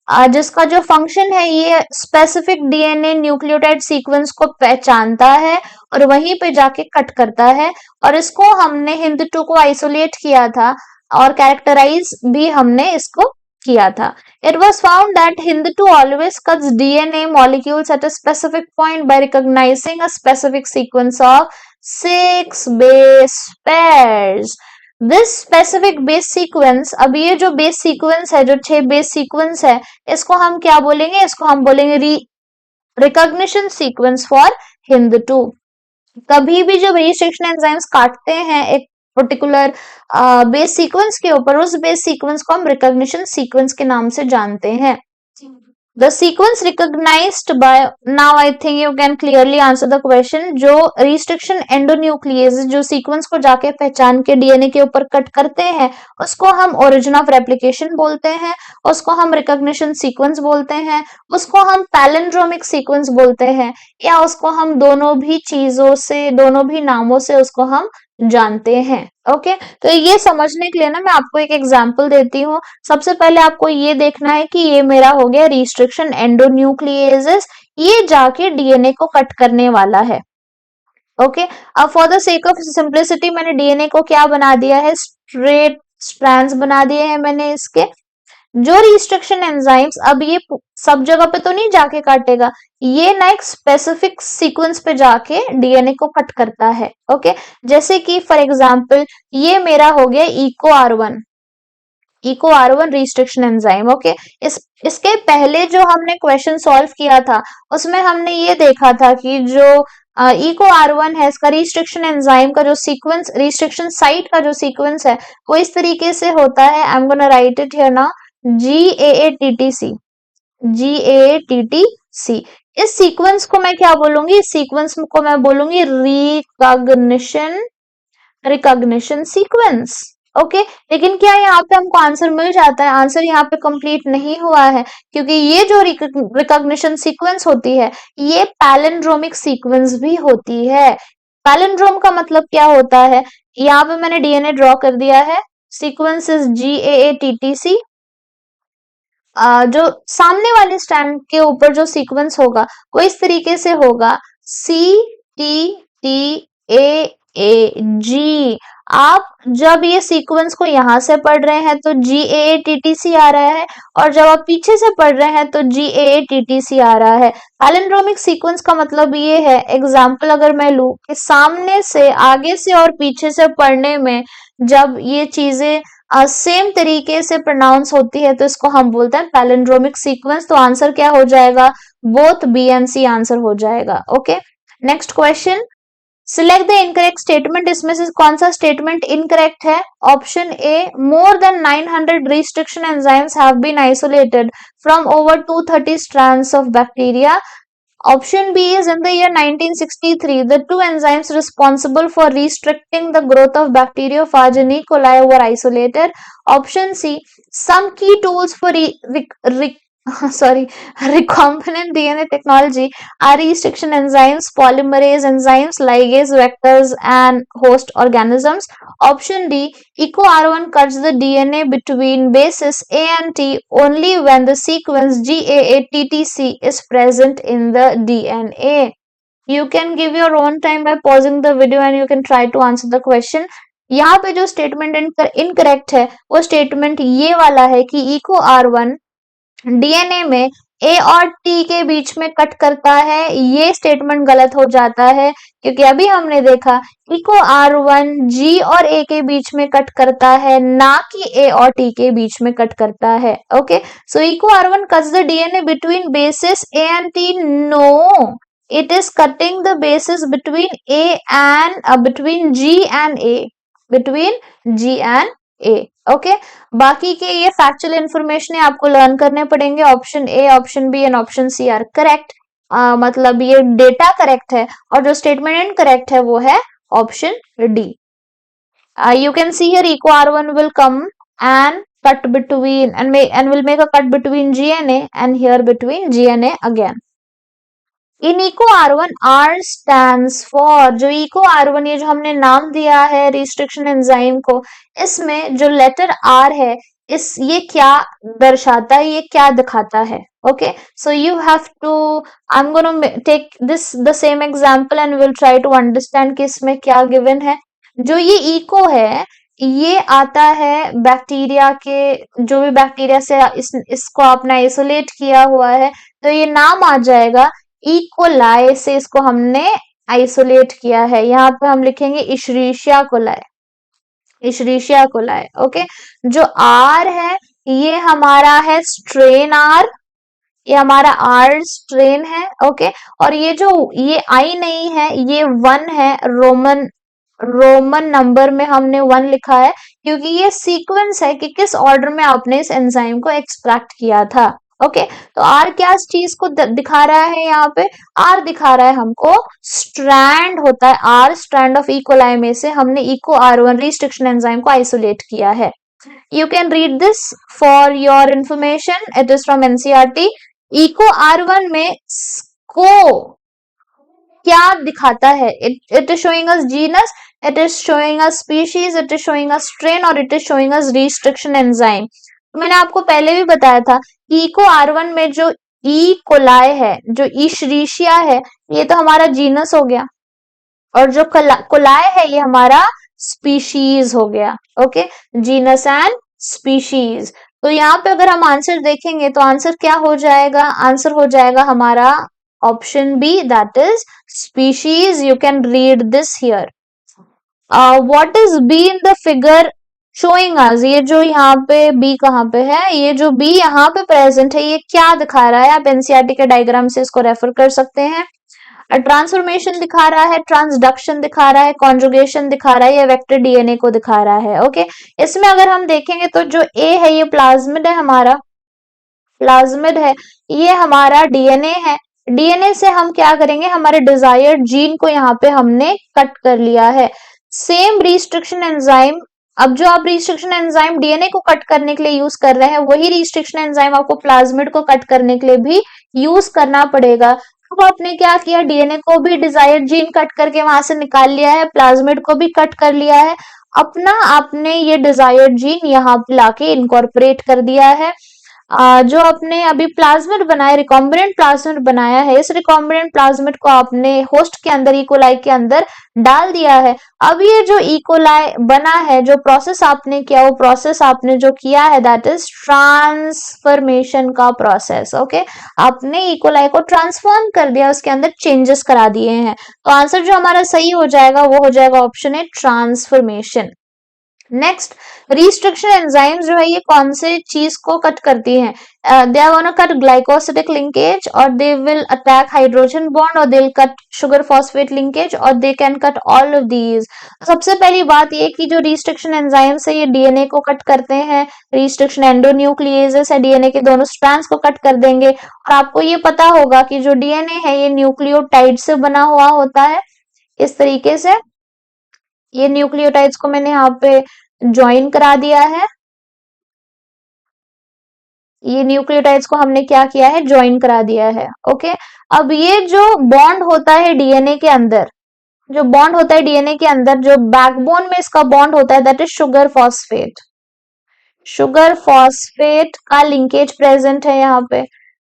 जिसका जो फंक्शन है ये स्पेसिफिक डीएनए न्यूक्लियोटाइड सीक्वेंस को पहचानता है और वहीं पे जाके कट करता है। और इसको हमने हिंद2 को आइसोलेट किया था और कैरेक्टराइज भी हमने इसको किया था। It was found that HindII always cuts DNA molecules at a specific point by recognizing a specific sequence of 6 base pairs. This specific base sequence, अब ये जो base sequence है, जो 6 base sequence है, इसको हम क्या बोलेंगे? इसको हम बोलेंगे recognition sequence for HindII. कभी भी जब रिस्ट्रिक्शन एंजाइम्स काटते हैं एक पर्टिकुलर बेस सीक्वेंस के ऊपर, उस बेस सीक्वेंस को हम रिकॉग्निशन सीक्वेंस के नाम से जानते हैं। The sequence recognized by, now I think you can clearly answer the question, जो restriction endonuclease जो सीक्वेंस को जाके पहचान के डीएनए के ऊपर कट करते हैं उसको हम ओरिजिन ऑफ रेप्लिकेशन बोलते हैं, उसको हम रिकॉग्निशन सीक्वेंस बोलते हैं, उसको हम पैलिंड्रोमिक सीक्वेंस बोलते हैं, या उसको हम दोनों भी चीजों से, दोनों भी नामों से उसको हम जानते हैं। ओके, तो ये समझने के लिए ना मैं आपको एक एग्जांपल देती हूँ। सबसे पहले आपको ये देखना है कि ये मेरा हो गया रिस्ट्रिक्शन एंडोन्यूक्लिएजेस, ये जाके डीएनए को कट करने वाला है। ओके, अब for the sake of simplicity मैंने डीएनए को क्या बना दिया है? स्ट्रेट स्ट्रैंड्स बना दिए हैं मैंने इसके। जो रिस्ट्रिक्शन एंजाइम्स अब ये सब जगह पे तो नहीं जाके काटेगा, ये ना एक स्पेसिफिक सीक्वेंस पे जाके डीएनए को कट करता है। ओके, जैसे कि फॉर एग्जांपल ये मेरा हो गया Eco R one restriction enzyme. Okay, इसके पहले जो हमने क्वेश्चन सॉल्व किया था उसमें हमने ये देखा था कि जो इको आर वन है इसका रिस्ट्रिक्शन एंजाइम का जो सीक्वेंस, रिस्ट्रिक्शन साइट का जो सीक्वेंस है वो इस तरीके से होता है। आई am gonna right it here now, GAATTC, GAATTC। इस सीक्वेंस को मैं क्या बोलूंगी? इस सीक्वेंस को मैं बोलूंगी रिकॉग्निशन सीक्वेंस। ओके, लेकिन क्या यहाँ पे हमको आंसर मिल जाता है? आंसर यहाँ पे कंप्लीट नहीं हुआ है, क्योंकि ये जो रिकॉग्निशन सीक्वेंस होती है ये पैलिंड्रोमिक सीक्वेंस भी होती है। पैलिंड्रोम का मतलब क्या होता है? यहाँ पे मैंने डीएनए ड्रॉ कर दिया है, सीक्वेंस इज GAATTC। जो सामने वाले स्टैंड के ऊपर जो सीक्वेंस होगा वो इस तरीके से होगा, CTTAAG। आप जब ये सीक्वेंस को यहां से पढ़ रहे हैं तो GAATTC आ रहा है, और जब आप पीछे से पढ़ रहे हैं तो GAATTC आ रहा है। पैलिंड्रोमिक सीक्वेंस का मतलब ये है, एग्जाम्पल अगर मैं लूं कि सामने से, आगे से और पीछे से पढ़ने में जब ये चीजें सेम तरीके से प्रोनाउंस होती है तो इसको हम बोलते हैं पैलिंड्रोमिक सीक्वेंस। तो आंसर क्या हो जाएगा? Both B and C answer हो जाएगा। Okay, next question, select the incorrect statement. इसमें से कौन सा स्टेटमेंट इनकरेक्ट है? Option A, more than 900 restriction enzymes have been isolated from over 230 strands of bacteria. Option B is, in the year 1963, the two enzymes responsible for restricting the growth of bacteriophage and E. coli were isolated. Option C, some key tools for recombinant DNA technology are restriction enzymes, polymerase enzymes, ligase, vectors, and host organisms. Option D, EcoR1 cuts the DNA between bases A and T only when the sequence GAATTC is present in the DNA. You can give your own time by pausing the video and you can try to answer the question. यहाँ पे जो स्टेटमेंट इनकरेक्ट है वो स्टेटमेंट ये वाला है कि इको R1 डीएनए में ए और टी के बीच में कट करता है। ये स्टेटमेंट गलत हो जाता है, क्योंकि अभी हमने देखा इको R1 जी और ए के बीच में कट करता है, ना कि ए और टी के बीच में कट करता है। Okay, so Eco R1 cuts the DNA between bases A and T. No, it is cutting the bases between between G and A, between G and A. Okay, बाकी के ये फैक्चुअल इंफॉर्मेशन आपको लर्न करने पड़ेंगे। Option A, option B and option C are correct. मतलब ये डेटा करेक्ट है और जो स्टेटमेंट इनकरेक्ट है वो है option D. You can see here eco R1 will come and cut between and will make a cut between GNA and here between GNA again. In Eco R1 R stands for, जो इको R1 ये जो हमने नाम दिया है रिस्ट्रिक्शन एंजाइम को, इसमें जो लेटर R है ये क्या दर्शाता है, ये क्या दिखाता है। Okay, so you have to, I am gonna take this the same example and will try to understand कि इसमें क्या गिवन है। जो ये इको है, ये आता है बैक्टीरिया के, जो भी बैक्टीरिया से इसको आपने आइसोलेट किया हुआ है, तो ये नाम आ जाएगा इकोलाई से, इसको हमने आइसोलेट किया है। यहाँ पे हम लिखेंगे इशरीशिया कोलाई, इशरीशिया कोलाई। ओके, जो आर है ये हमारा है स्ट्रेन आर, ये हमारा आर स्ट्रेन है। ओके, और ये जो ये आई नहीं है, ये वन है, रोमन रोमन नंबर में हमने वन लिखा है, क्योंकि ये सीक्वेंस है कि किस ऑर्डर में आपने इस एंजाइम को एक्सट्रैक्ट किया था। ओके, तो आर क्या इस चीज को दिखा रहा है, यहाँ पे आर दिखा रहा है हमको स्ट्रैंड होता है, आर स्ट्रैंड ऑफ इकोलाई में से हमने Eco R one restriction enzyme को आइसोलेट किया है। You can read this for your information. It is from NCERT. Eco R1 में को क्या दिखाता है? It is showing us genus, it is showing us species, it is showing us strain और it is showing us restriction enzyme. मैंने आपको पहले भी बताया था कि इको R1 में जो ई कोलाई है, जो ईशरीशिया है, ये तो हमारा जीनस हो गया, और जो कोलाई है ये हमारा स्पीशीज हो गया। Okay, genus and species. तो यहाँ पे अगर हम आंसर देखेंगे तो आंसर क्या हो जाएगा? आंसर हो जाएगा हमारा option B, that is species. You can read this here. What is B in the figure showing us? ये जो यहाँ पे बी कहाँ पे है, ये जो बी यहाँ पे प्रेजेंट है, ये क्या दिखा रहा है? आप एनसीईआरटी के डायग्राम से इसको रेफर कर सकते हैं। ट्रांसफॉर्मेशन दिखा रहा है, ट्रांसडक्शन दिखा रहा है, कॉन्जुगेशन दिखा रहा है, या वेक्टर डीएनए को दिखा रहा है। ओके, इसमें अगर हम देखेंगे तो जो ए है ये प्लाज्मिड है, हमारा प्लाज्मिड है, ये हमारा डीएनए है। डीएनए से हम क्या करेंगे, हमारे डिजायर्ड जीन को यहाँ पे हमने कट कर लिया है। सेम रिस्ट्रिक्शन एंजाइम, अब जो आप रिस्ट्रिक्शन एंजाइम डीएनए को कट करने के लिए यूज कर रहे हैं, वही रिस्ट्रिक्शन एंजाइम आपको प्लाज्मिड को कट करने के लिए भी यूज करना पड़ेगा। अब आपने क्या किया, डीएनए को भी डिजायर्ड जीन कट करके वहां से निकाल लिया है, प्लाज्मिड को भी कट कर लिया है, अपना आपने ये डिजायर्ड जीन यहाँ पे लाके इनकॉर्पोरेट कर दिया है। जो आपने अभी प्लाज्मिड बनाया, रिकॉम्बिनेंट प्लाज्मिड बनाया है, इस रिकॉम्बिनेंट प्लाज्मिड को आपने होस्ट के अंदर, इकोलाई के अंदर डाल दिया है। अब ये जो इकोलाई बना है, जो प्रोसेस आपने किया, वो प्रोसेस आपने जो किया है दैट इज ट्रांसफॉर्मेशन का प्रोसेस। ओके, आपने इकोलाई को ट्रांसफॉर्म कर दिया, उसके अंदर चेंजेस करा दिए हैं। तो आंसर जो हमारा सही हो जाएगा वो हो जाएगा option A, transformation. Next, restriction enzymes जो है ये कौन से चीज को कट करती हैं? They are gonna cut glycosidic linkage, और they will attack hydrogen bond, और they will cut sugar phosphate linkage, और they can cut all of these. सबसे पहली बात ये कि जो रिस्ट्रिक्शन एंजाइम्स है ये डीएनए को कट करते हैं, रिस्ट्रिक्शन एंडोन्यूक्लिएजेस है, डीएनए के दोनों स्ट्रैंड्स को कट कर देंगे। और आपको ये पता होगा कि जो डीएनए है ये न्यूक्लियोटाइड से बना हुआ होता है, इस तरीके से। ये न्यूक्लियोटाइड्स को मैंने यहाँ पे ज्वाइन करा दिया है, ये न्यूक्लियोटाइड्स को हमने क्या किया है, ज्वाइन करा दिया है। ओके, अब ये जो बॉन्ड होता है डीएनए के अंदर, जो बॉन्ड होता है डीएनए के अंदर, जो बैकबोन में इसका बॉन्ड होता है that is sugar phosphate. Sugar phosphate का लिंकेज प्रेजेंट है यहाँ पे।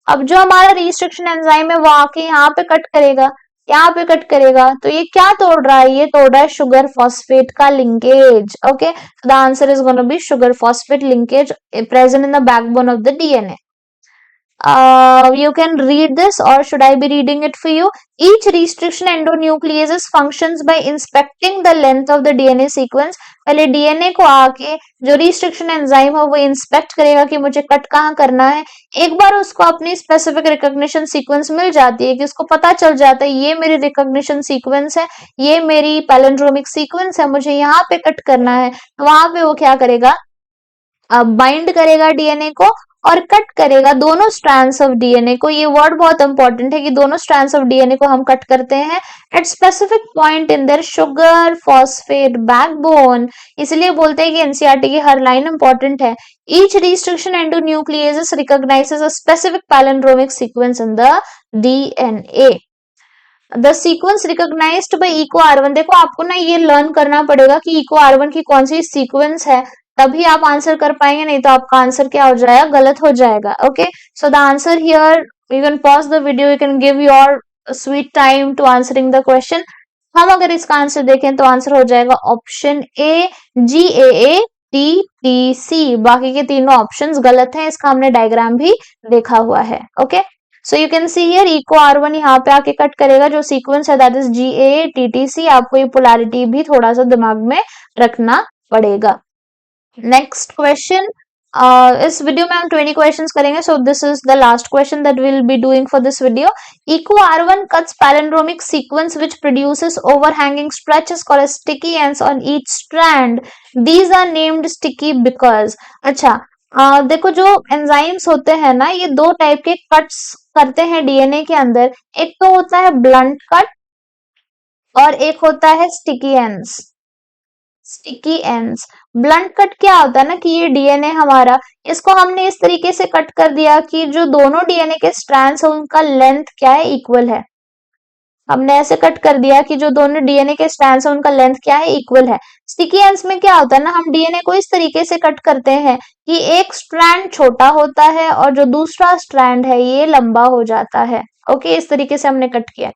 अब जो हमारा रिस्ट्रिक्शन एंजाइम है वो आके यहाँ पे कट करेगा, यहाँ पे कट करेगा, तो ये क्या तोड़ रहा है, ये तोड़ रहा है शुगर फॉस्फेट का linkage. Okay, the answer is gonna be sugar phosphate linkage present in the backbone of the DNA. You can read this, or should I be reading it for you? Each restriction endonucleases functions by inspecting the length of the DNA sequence. पहले डीएनए को आके जो रिस्ट्रिक्शन एंजाइम है वो इंस्पेक्ट करेगा कि मुझे कट कहाँ करना है। एक बार उसको अपनी स्पेसिफिक रिकॉग्निशन सीक्वेंस मिल जाती है, कि उसको पता चल जाता है ये मेरी रिकॉग्निशन सीक्वेंस है, ये मेरी पैलिंड्रोमिक सीक्वेंस है, मुझे यहाँ पे कट करना है, तो वहां पे वो क्या करेगा, बाइंड करेगा डीएनए को और कट करेगा दोनों स्ट्रैंड्स ऑफ डीएनए को। ये वर्ड बहुत इंपॉर्टेंट है कि दोनों स्ट्रैंड्स ऑफ डीएनए को हम कट करते हैं at specific point in their sugar phosphate backbone. इसलिए बोलते हैं कि एनसीईआरटी की हर लाइन इंपॉर्टेंट है। Each restriction endonucleases recognizes a specific palindromic sequence in the DNA. The sequence recognized by eco R one. देखो आपको ना ये लर्न करना पड़ेगा कि इको आर वन की कौन सी सीक्वेंस है तभी आप आंसर कर पाएंगे, नहीं तो आपका आंसर क्या हो जाएगा, गलत हो जाएगा। Okay, so the answer here, you can pause the video, you can give your sweet time to answering the question. हम अगर इसका आंसर देखें तो आंसर हो जाएगा ऑप्शन ए, GAATTC। बाकी के तीनों ऑप्शंस गलत हैं, इसका हमने डायग्राम भी देखा हुआ है। Okay, so you can see here Eco R1 यहाँ पे आके कट करेगा, जो सीक्वेंस है दैट इज GAATTC। आपको ये पोलैरिटी भी थोड़ा सा दिमाग में रखना पड़ेगा। नेक्स्ट क्वेश्चन, इस वीडियो में हम 20 क्वेश्चंस करेंगे, so this is the last question that will be doing for this video. Eco R1 cuts palindromic sequence which produces overhanging stretches called as sticky ends on each strand. These are named sticky because, अच्छा, देखो जो एंजाइम्स होते हैं ना, ये दो टाइप के कट्स करते हैं डीएनए के अंदर। एक तो होता है ब्लंट कट और एक होता है sticky ends. Sticky ends, blunt cut क्या होता है ना, कि ये डीएनए हमारा, इसको हमने इस तरीके से कट कर दिया कि जो दोनों डीएनए के स्ट्रैंड्स है उनका लेंथ क्या है, इक्वल है। हमने ऐसे कट कर दिया कि जो दोनों डीएनए के स्ट्रैंड्स है उनका लेंथ क्या है, इक्वल है। स्टिकी एंड्स में क्या होता है ना, हम डीएनए को इस तरीके से कट करते हैं कि एक स्ट्रैंड छोटा होता है और जो दूसरा स्ट्रैंड है ये लंबा हो जाता है। ओके, इस तरीके से हमने कट किया।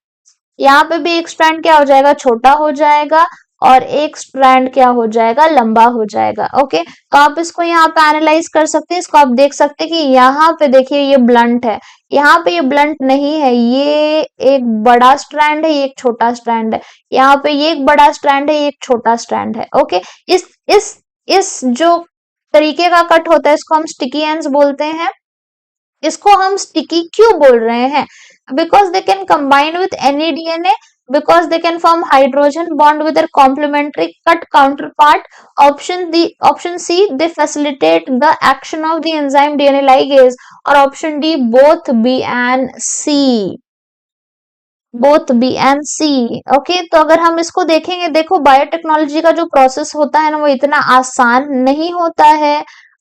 यहाँ पे भी एक स्ट्रैंड क्या हो जाएगा, छोटा हो जाएगा, और एक स्ट्रैंड क्या हो जाएगा, लंबा हो जाएगा। ओके, तो आप इसको यहाँ पे एनालाइज कर सकते हैं। इसको आप देख सकते हैं कि यहाँ पे देखिए ये ब्लंट है, यहाँ पे ये ब्लंट नहीं है, ये एक बड़ा स्ट्रैंड है, ये एक छोटा स्ट्रैंड है। यहाँ पे ये एक बड़ा स्ट्रैंड है, ये एक छोटा स्ट्रैंड है। ओके, इस जो तरीके का कट होता है इसको हम स्टिकी एंड्स बोलते हैं। इसको हम स्टिकी क्यों बोल रहे हैं, because they can combine with any DNA, because they can form hydrogen bond with their complementary cut counterpart. Option C, they facilitate the action of the enzyme DNA ligase, or option D, both B and C। Both B and C. Okay, तो अगर हम इसको देखेंगे, देखो बायोटेक्नोलॉजी का जो प्रोसेस होता है ना वो इतना आसान नहीं होता है।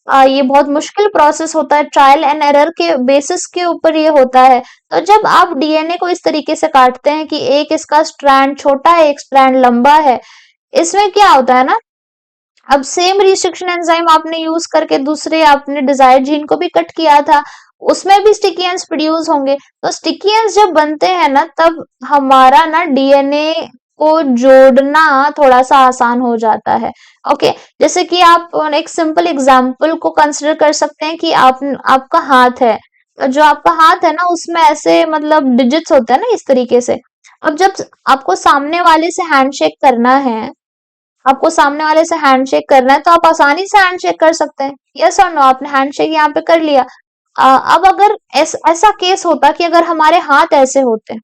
ये बहुत मुश्किल प्रोसेस होता है, ट्रायल एंड एरर के बेसिस के ऊपर ये होता है। तो जब आप डीएनए को इस तरीके से काटते हैं कि एक इसका स्ट्रैंड छोटा है, एक स्ट्रैंड लंबा है, इसमें क्या होता है ना, अब सेम रिस्ट्रिक्शन एंजाइम आपने यूज करके दूसरे आपने डिजायर्ड जीन को भी कट किया था, उसमें भी स्टिकी एंड्स प्रोड्यूस होंगे। तो स्टिकी एंड्स जब बनते हैं ना, तब हमारा ना डीएनए को जोड़ना थोड़ा सा आसान हो जाता है। ओके, जैसे कि आप एक सिंपल एग्जांपल को कंसिडर कर सकते हैं कि आपका हाथ है, तो जो आपका हाथ है ना उसमें ऐसे मतलब डिजिट्स होते हैं ना इस तरीके से। अब जब आपको सामने वाले से हैंडशेक करना है, आपको सामने वाले से हैंडशेक करना है, तो आप आसानी से हैंडशेक कर सकते हैं। यस और नो, आपने हैंडशेक यहाँ पे कर लिया। अब अगर ऐसा केस होता कि अगर हमारे हाथ ऐसे होते,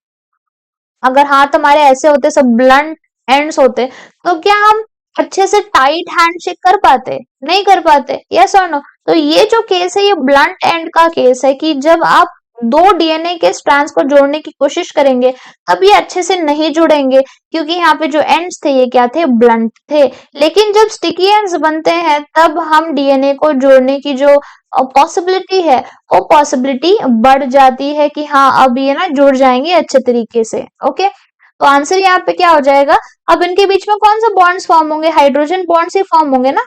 अगर हाथ हमारे ऐसे होते, सब ब्लंट एंड्स होते, तो क्या हम अच्छे से टाइट हैंडशेक कर पाते, नहीं कर पाते। यस और नो, तो ये जो केस है ये ब्लंट एंड का केस है कि जब आप दो डीएनए के स्ट्रैंड्स को जोड़ने की कोशिश करेंगे तब ये अच्छे से नहीं जुड़ेंगे, क्योंकि यहाँ पे जो एंड्स थे ये क्या थे, ब्लंट थे। लेकिन जब स्टिकी एंड्स बनते हैं तब हम डीएनए को जोड़ने की जो पॉसिबिलिटी है वो पॉसिबिलिटी बढ़ जाती है कि हाँ अब ये ना जुड़ जाएंगे अच्छे तरीके से। ओके, तो आंसर यहाँ पे क्या हो जाएगा, अब इनके बीच में कौन सा बॉन्ड्स फॉर्म होंगे, हाइड्रोजन बॉन्ड्स ही फॉर्म होंगे ना।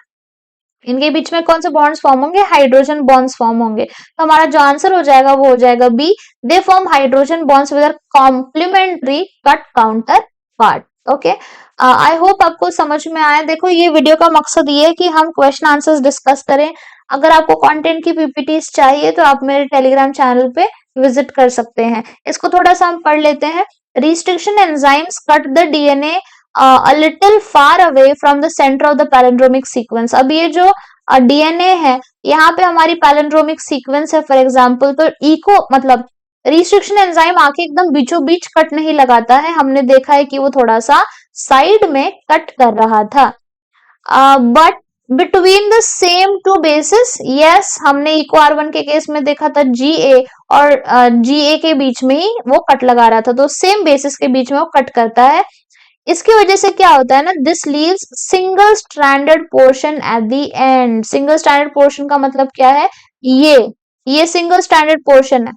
इनके बीच में कौन से बॉन्ड्स फॉर्म होंगे, हाइड्रोजन बॉन्ड्स फॉर्म होंगे। तो हमारा जो आंसर हो जाएगा वो हो जाएगा B, they form hydrogen bonds with complementary cut counterpart. Okay, I hope आपको समझ में आया। देखो ये वीडियो का मकसद ये है कि हम क्वेश्चन आंसर्स डिस्कस करें। अगर आपको कंटेंट की पीपीटीज चाहिए तो आप मेरे टेलीग्राम चैनल पे विजिट कर सकते हैं। इसको थोड़ा सा हम पढ़ लेते हैं। Restriction enzymes cut the DNA a little far away from the center of the palindromic sequence। अब ये जो डीएनए है, यहाँ पे हमारी पैलिंड्रोमिक सीक्वेंस है फॉर एग्जांपल, तो इको मतलब रिस्ट्रिक्शन एंजाइम आके एकदम बीचों बीच कट नहीं लगाता है, हमने देखा है कि वो थोड़ा सा साइड में कट कर रहा था। But between the same two bases, yes, हमने इको R1 के केस में देखा था GA और GA के बीच में ही वो कट लगा रहा था, तो सेम बेसिस के बीच में वो कट करता है। इसकी वजह से क्या होता है ना, this leaves single stranded portion at the end. Single stranded portion का मतलब क्या है, ये सिंगल स्ट्रैंडेड पोर्शन है,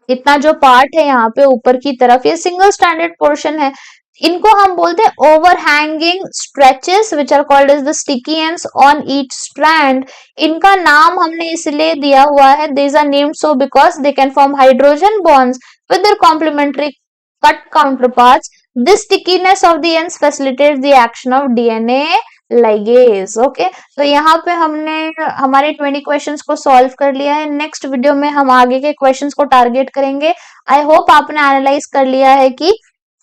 इतना जो पार्ट है यहाँ पे ऊपर की तरफ ये सिंगल स्ट्रैंडेड पोर्शन है। इनको हम बोलते हैं overhanging stretches which are called as the sticky ends on each strand. इनका नाम हमने इसलिए दिया हुआ है, these are named so because they can form hydrogen bonds with their complementary cut counterparts. This stickiness of the ends facilitates the action of DNA ligase. Okay, तो यहाँ पे हमने हमारे 20 क्वेश्चंस को सॉल्व कर लिया है। नेक्स्ट वीडियो में हम आगे के क्वेश्चंस को टारगेट करेंगे। आई होप आपने एनालाइज कर लिया है कि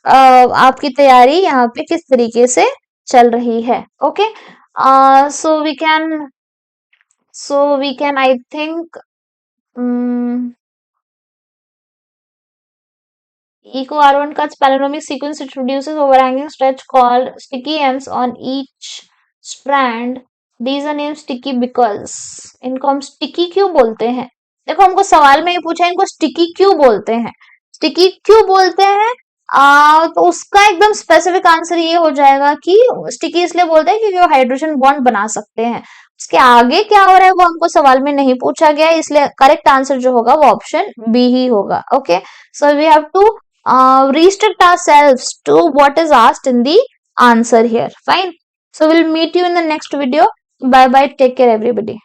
आपकी तैयारी यहाँ पे किस तरीके से चल रही है। Okay, so we can I think echo R1 cuts palindromic sequence, it produces overhanging stretch called sticky ends on each strand. These are named sticky because इनको हम sticky क्यों बोलते हैं? देखो हमको सवाल में ये पूछा इनको sticky क्यों बोलते हैं? sticky क्यों बोलते हैं? तो उसका एकदम स्पेसिफिक आंसर ये हो जाएगा कि स्टिकी इसलिए बोलते हैं क्योंकि वो हाइड्रोजन बॉन्ड बना सकते हैं। उसके आगे क्या हो रहा है वो हमको सवाल में नहीं पूछा गया, इसलिए करेक्ट आंसर जो होगा वो ऑप्शन बी ही होगा। Okay, so we have to restrict ourselves to what is asked in the answer here. Fine. So we'll meet you in the next video. Bye bye. Take care everybody.